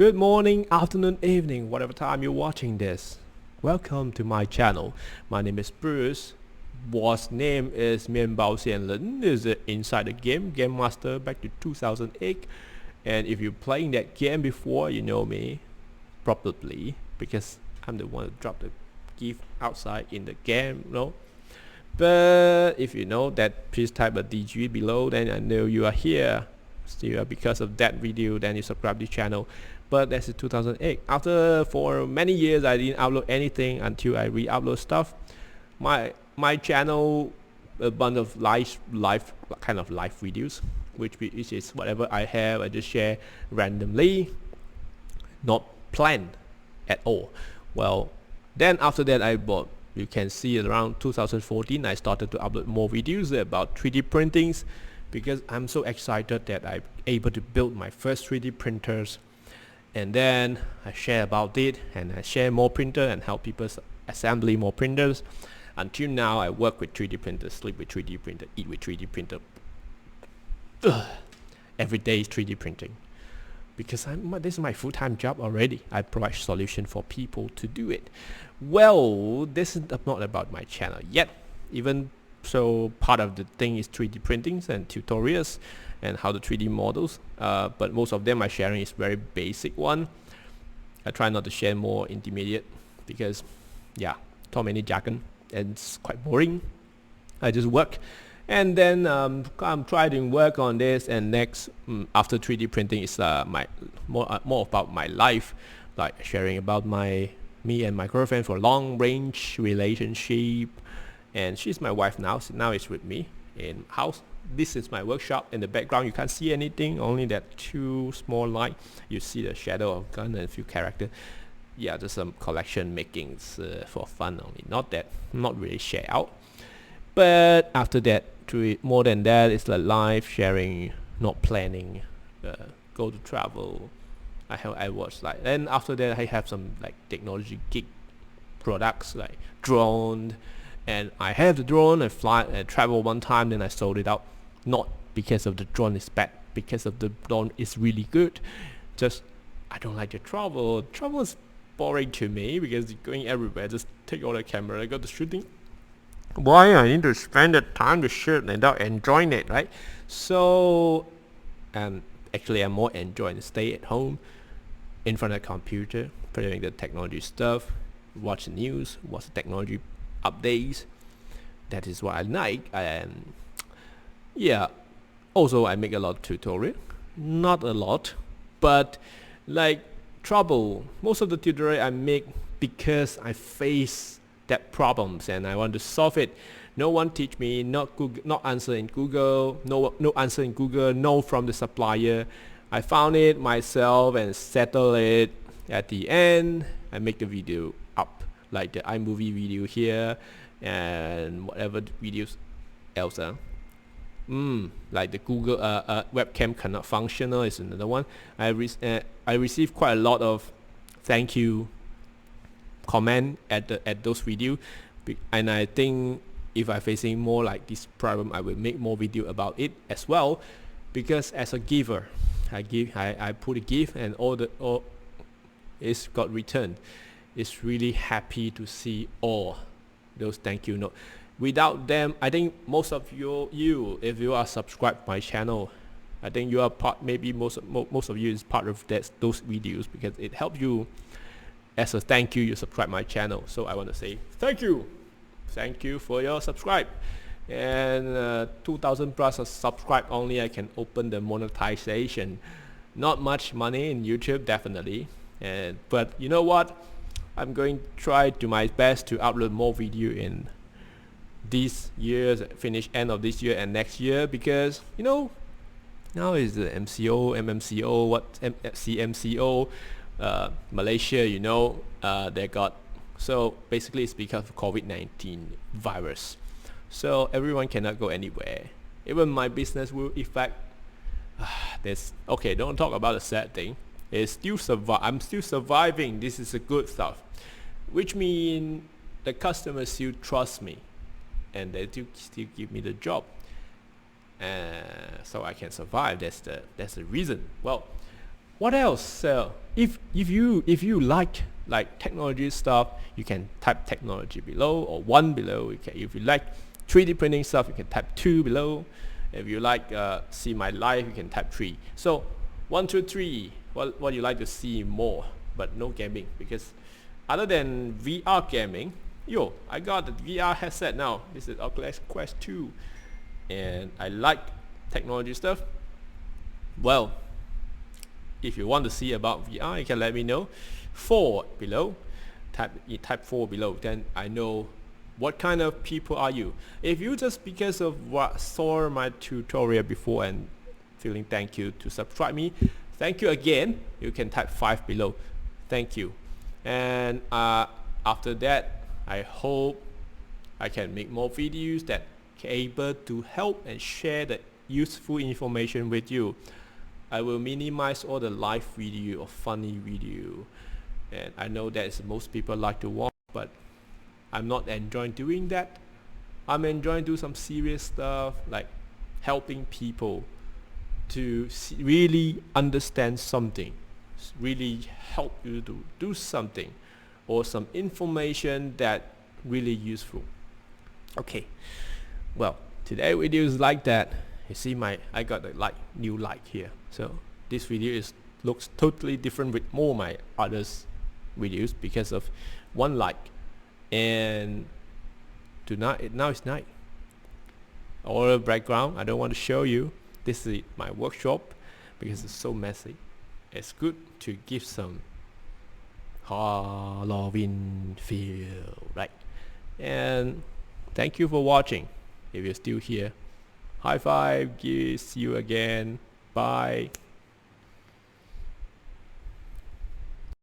Good morning, afternoon, evening, whatever time you're watching this. Welcome to my channel. My name is Bruce. Boss name is Mian Bao Xianlen. Is inside the game master back to 2008. And if you're playing that game before, you know me, probably because I'm the one who dropped the gift outside in the game, But if you know that, please type a DG below, then I know you are here. Still, because of that video, then you subscribe to the channel. But that's in 2008. For many years, I didn't upload anything until I re-upload stuff. My channel, a bunch of live videos, which is whatever I have, I just share randomly, not planned at all. Well, then after that, you can see around 2014, I started to upload more videos about 3D printings, because I'm so excited that I'm able to build my first 3D printers. And then I share about it, and I share more printer and help people assembly more printers. Until now, I work with 3D printers, sleep with 3D printer, eat with 3D printer. Every day is 3D printing, because this is my full-time job already. I provide solution for people to do it. Well, this is not about my channel yet. Even so, part of the thing is 3D printings and tutorials and how to 3D models, but most of them I'm sharing is very basic one. I try not to share more intermediate, because too many jargon and it's quite boring. I just work, and then I'm trying to work on this, and next after 3D printing is more about my life, like sharing about me and my girlfriend for long range relationship, and she's my wife now. So now it's with me in house. This is my workshop. In the background you can't see anything, only that two small light. You see the shadow of gun and a few characters. Yeah, just some collection makings for fun only, not really share out. But after that, more than that, it's like live sharing, not planning, go to travel. I watch like, and after that I have some like technology geek products like drone, and I have the drone. I fly and travel one time, then I sold it out, not because of the drone is bad, because of the drone is really good. Just I don't like to travel. Travel is boring to me, because you're going everywhere. Just take all the camera, I go to shooting. Why I need to spend the time to shoot without enjoying it, right? So actually I'm more enjoying stay at home in front of the computer, playing the technology stuff, watch the news, watch the technology updates. That is what I like. And also I make a lot of tutorial, not a lot, but like trouble. Most of the tutorial I make because I face that problems and I want to solve it. No one teach me, not answer in Google, no answer in Google, no from the supplier. I found it myself and settle it. At the end, I make the video up, like the iMovie video here, and whatever videos else. Like the Google webcam cannot functional is another one. I received quite a lot of thank you comment at those videos, and I think if I'm facing more like this problem, I will make more video about it as well, because as a giver, I put a gift, and all is got returned. It's really happy to see all those thank you note. Without them, I think most of you, if you are subscribed my channel, I think you are part. Maybe most of you is part of those videos, because it helps you. As a thank you, you subscribe my channel. So I want to say thank you for your subscribe. And 2,000 plus subscribe only, I can open the monetization. Not much money in YouTube, definitely. But you know what? I'm going to try to my best to upload more video in this year, finish end of this year and next year, because now is the MCO, MMCO, CMCO, Malaysia, they got, so basically it's because of COVID-19 virus. So everyone cannot go anywhere. Even my business will affect. Don't talk about the sad thing. It's still I'm still surviving. This is a good stuff, which means the customers still trust me, and they still give me the job, so I can survive. That's the reason. Well, What else? So if you like technology stuff, you can type technology below or 1 below. If you like 3D printing stuff, you can type 2 below. If you like see my life, you can type 3. So 1, 2, 3. What you like to see more, but no gaming, because other than VR gaming, I got the VR headset now. This is Oculus Quest 2, and I like technology stuff. Well, if you want to see about VR, you can let me know. 4 below. Type 4 below. Then I know what kind of people are you. If you just because of what saw my tutorial before and feeling thank you to subscribe me, thank you again. You can type 5 below. Thank you. And after that, I hope I can make more videos that can able to help and share the useful information with you. I will minimize all the live video or funny video, and I know that most people like to watch, but I'm not enjoying doing that. I'm enjoying do some serious stuff like helping people to really understand something, really help you to do something, or some information that really useful. Okay, well, today video is like that. You see I got a new light here, so this video looks totally different with more my others videos because of one light. And now it's night. All the background I don't want to show you. This is my workshop because it's so messy. It's good to give some Halloween feel, right? And thank you for watching. If you're still here, high five, see you again, bye.